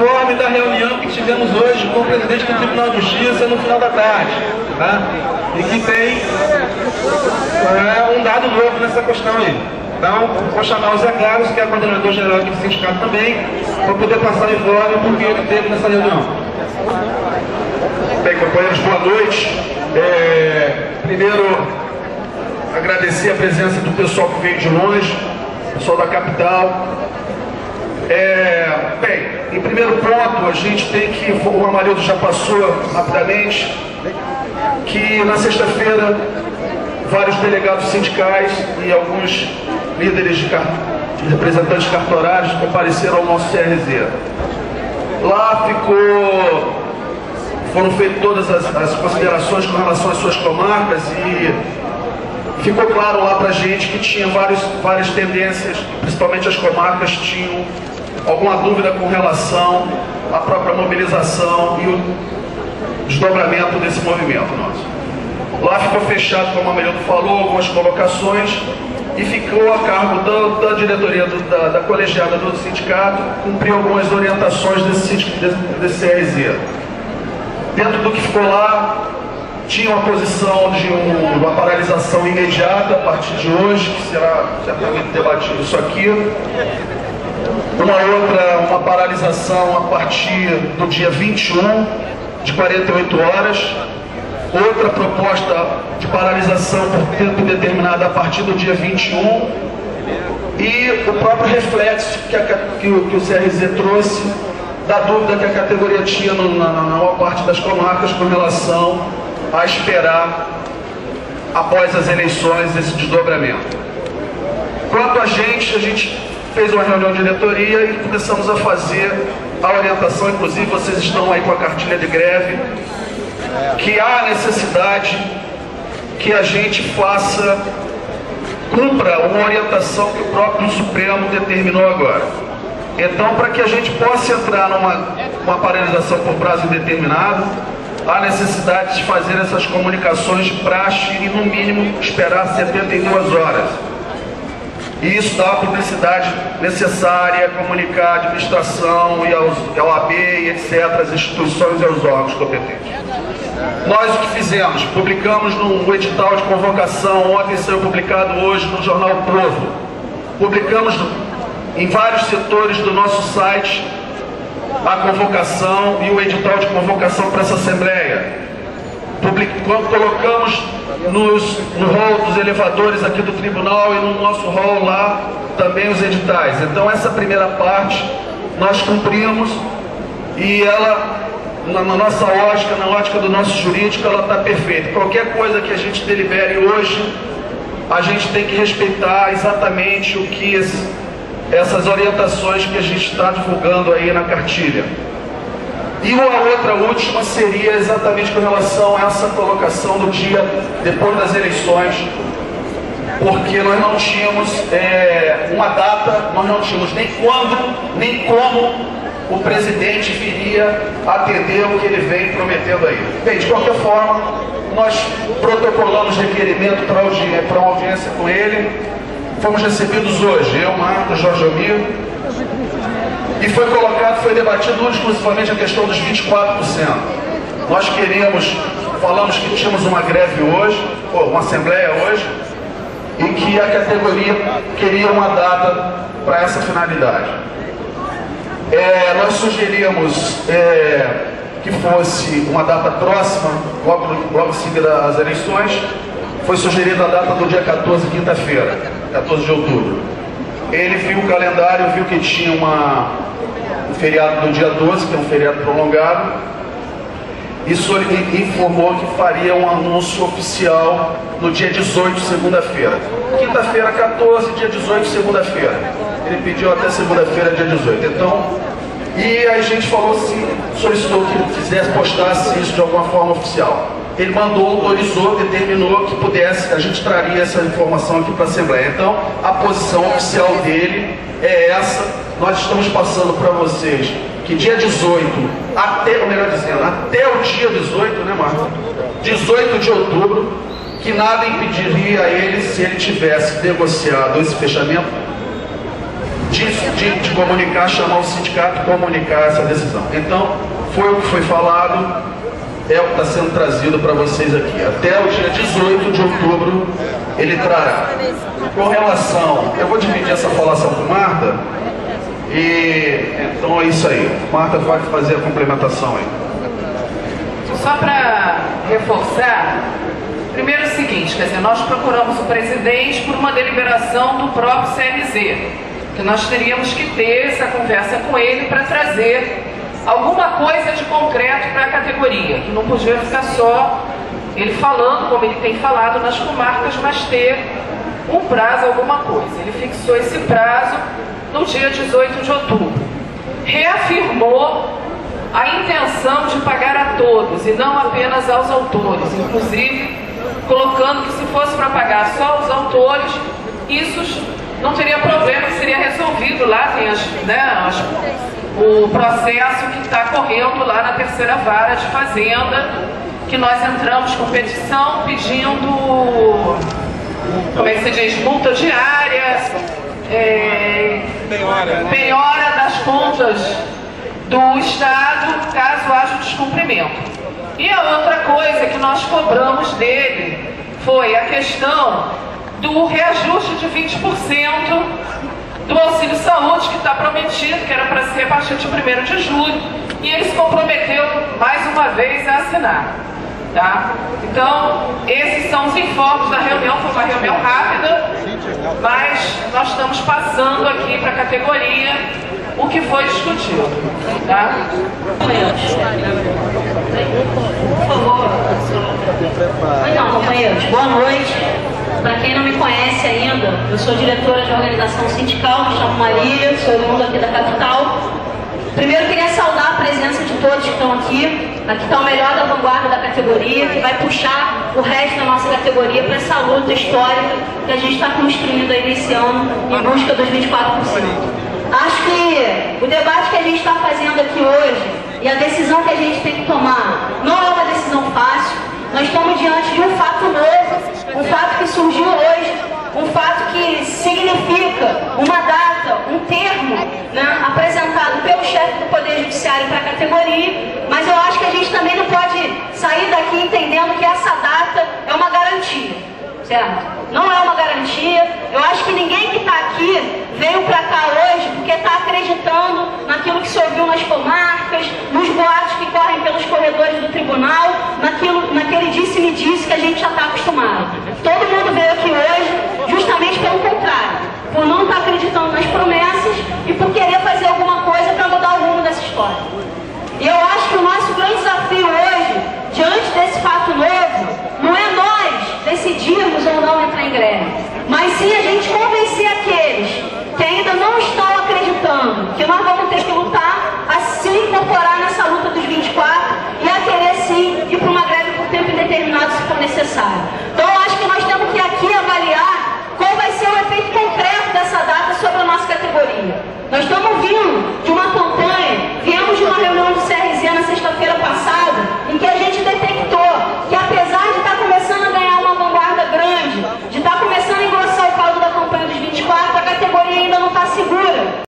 informe da reunião que tivemos hoje com o presidente do Tribunal de Justiça no final da tarde, tá? E que tem um dado novo nessa questão aí. Então, vou chamar o Zé Carlos, que é coordenador geral aqui do sindicato também, para poder passar o informe porque ele teve nessa reunião. Bem, companheiros, boa noite. Primeiro, agradecer a presença do pessoal que veio de longe, pessoal da capital. Bem, em primeiro ponto, a gente tem que, o Amarildo já passou rapidamente, que na sexta-feira vários delegados sindicais e alguns líderes de representantes cartorários compareceram ao nosso CRZ. Lá foram feitas todas as considerações com relação às suas comarcas e ficou claro lá pra gente que tinha várias tendências, principalmente as comarcas tinham alguma dúvida com relação à própria mobilização e o desdobramento desse movimento nosso. Lá ficou fechado, como a Amarildo falou, algumas colocações e ficou a cargo da diretoria da colegiada do sindicato cumprir algumas orientações desse CRZ. Dentro do que ficou lá, tinha uma posição de uma paralisação imediata a partir de hoje, que será certamente debatido isso aqui. Uma paralisação a partir do dia 21, de 48 horas. Outra proposta de paralisação por tempo determinado a partir do dia 21. E o próprio reflexo que o CRZ trouxe da dúvida que a categoria tinha na maior parte das comarcas com relação a esperar, após as eleições, esse desdobramento. Quanto a gente fez uma reunião de diretoria e começamos a fazer a orientação, inclusive vocês estão aí com a cartilha de greve, que há necessidade que a gente cumpra uma orientação que o próprio Supremo determinou agora. Então, para que a gente possa entrar numa paralisação por prazo indeterminado, há necessidade de fazer essas comunicações de praxe e, no mínimo, esperar 72 horas. E isso dá a publicidade necessária, comunicar à administração e ao OAB e etc., às instituições e aos órgãos competentes. Nós o que fizemos? Publicamos no edital de convocação, ontem saiu publicado hoje no Jornal O Povo. Publicamos em vários setores do nosso site a convocação e o edital de convocação para essa Assembleia. Colocamos no hall dos elevadores aqui do tribunal e no nosso hall lá também os editais. Então essa primeira parte nós cumprimos e ela, na nossa ótica, na ótica do nosso jurídico, ela está perfeita. Qualquer coisa que a gente delibere hoje, a gente tem que respeitar exatamente o que essas orientações que a gente está divulgando aí na cartilha. E uma outra última seria exatamente com relação a essa colocação do dia depois das eleições, porque nós não tínhamos uma data, nós não tínhamos nem quando, nem como o presidente viria atender o que ele vem prometendo aí. Bem, de qualquer forma, nós protocolamos requerimento para uma audiência com ele, fomos recebidos hoje, eu, Marcos, Jorge Almir, e foi debatido exclusivamente a questão dos 24%. Nós falamos que tínhamos uma greve hoje, uma assembleia hoje, e que a categoria queria uma data para essa finalidade. Nós sugerimos que fosse uma data próxima, logo em seguida às eleições. Foi sugerida a data do dia 14, quinta-feira, 14 de outubro. Ele viu o calendário, viu que tinha um feriado do dia 12, que é um feriado prolongado, e informou que faria um anúncio oficial no dia 18, segunda-feira. Quinta-feira, 14, dia 18, segunda-feira. Ele pediu até segunda-feira, dia 18. Então, e a gente solicitou que postasse isso de alguma forma oficial. Ele mandou, autorizou, determinou que a gente traria essa informação aqui para a Assembleia. Então, a posição oficial dele é essa. Nós estamos passando para vocês que dia 18, até o dia 18, né, Marcos? 18 de outubro, que nada impediria a ele, se ele tivesse negociado esse fechamento, de de comunicar, chamar o sindicato e comunicar essa decisão. Então, foi o que foi falado, é o que está sendo trazido para vocês aqui. Até o dia 18 de outubro ele trará. Com relação, eu vou dividir essa falação com Marta, e então é isso aí. Marta vai fazer a complementação aí. Só para reforçar, primeiro o seguinte, quer dizer, nós procuramos o presidente por uma deliberação do próprio CNZ, que nós teríamos que ter essa conversa com ele para trazer alguma coisa de concreto para a categoria, que não podia ficar só ele falando, como ele tem falado nas comarcas, mas ter um prazo, alguma coisa. Ele fixou esse prazo no dia 18 de outubro. Reafirmou a intenção de pagar a todos e não apenas aos autores, inclusive colocando que se fosse para pagar só aos autores, isso não teria problema, seria resolvido lá, tem o processo que está correndo lá na terceira vara de Fazenda, que nós entramos com petição pedindo, como é que se diz, multa diária, penhora das contas do Estado, caso haja descumprimento. E a outra coisa que nós cobramos dele foi a questão do reajuste de 20% do auxílio saúde, que está prometido, que era para ser a partir de 1º de julho, e ele se comprometeu mais uma vez a assinar. Tá? Então, esses são os informes da reunião, foi uma reunião rápida, mas nós estamos passando aqui para a categoria o que foi discutido. Tá? Por favor. Então, companheiros, boa noite. Para quem não me conhece ainda, eu sou diretora de organização sindical, me chamo Marília, sou oriunda aqui da capital. Primeiro, queria saudar a presença de todos que estão aqui. Aqui está o melhor da vanguarda da categoria, que vai puxar o resto da nossa categoria para essa luta histórica que a gente está construindo aí nesse ano em busca dos 24%. Acho que o debate que a gente está fazendo aqui hoje e a decisão que a gente tem que tomar não é uma decisão fácil. Nós estamos diante de um fato novo, um fato que surgiu hoje, um fato que significa uma data, um termo, né, apresentado pelo chefe do Poder Judiciário para a categoria, mas eu acho que a gente também não pode sair daqui entendendo que essa data é uma garantia, certo? Não é uma garantia. Eu acho que ninguém que está aqui veio para cá hoje porque está acreditando naquilo que se ouviu nas comarcas, nos boatos que correm pelos corredores do tribunal, naquele disse-me-disse que a gente já está acostumado. Todo mundo veio aqui hoje justamente pelo contrário, por não estar acreditando nas promessas e por querer fazer alguma coisa para mudar o rumo dessa história. E eu acho que o nosso grande desafio hoje, diante desse fato novo, não é nós decidirmos ou não entrar em greve, mas sim a gente convencer aqueles que ainda não estão acreditando que nós vamos ter que lutar a se incorporar nessa luta dos 24 e a querer sim ir para uma greve por tempo indeterminado se for necessário.